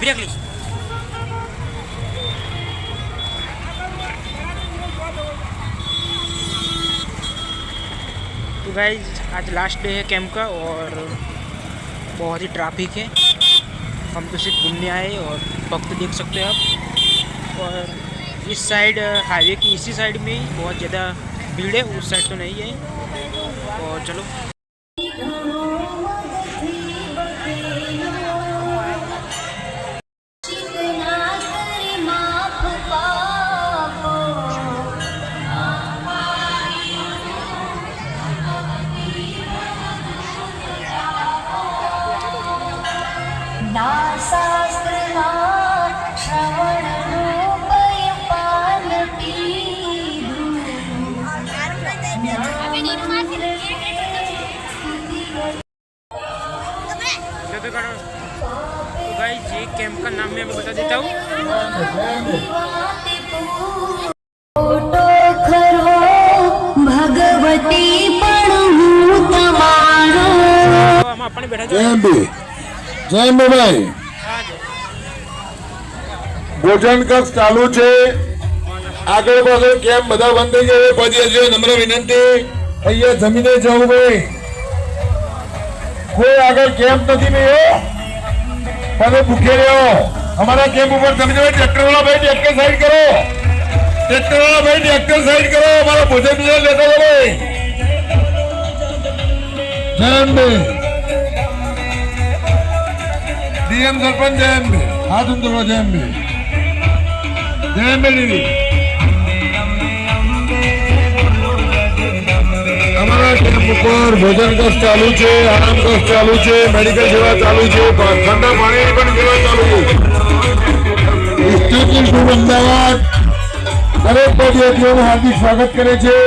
બ્રેકલી तो गाइस आज last day है कैंप का और बहुत ही ट्रैफिक है। हम तो सिर्फ घूमने आए और वक्त देख सकते हैं आप। और इस साइड हाईवे की इसी साइड में ही बहुत ज़्यादा भीड़ है, उस साइड तो नहीं है। और चलो तो गाइस ये कैंप का नाम मैं अभी बता देता हूँ। जय भाई भोजन कक्ष चालू है। आगे पाछળ કેમ બધા બંધ થઈ ગયો પછી હજુ નમ્ર વિનંતી અહીંયા જમીને જવું ભાઈ કોઈ આગળ કેમ્પ નથી મેં તમે ભૂખે રહ્યો हमारा कैंप ऊपर जमीन में ट्रैक्टर वाला भाई ट्रैक्टर साइड करो हमारा भोजन लेता हो भाई डीएम सरपंच जय हाथ उंदरो जय दीदी हमारा कैंप पर भोजन कक्ष चालू है, आराम कक्ष चालू है, मेडिकल सेवा चालू है, ठंडा पानी सेवा चालू है। स्टेट टूर अमदावाद दरेक पदयात्रीઓનું हार्दिक स्वागत करे छे।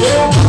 Yeah.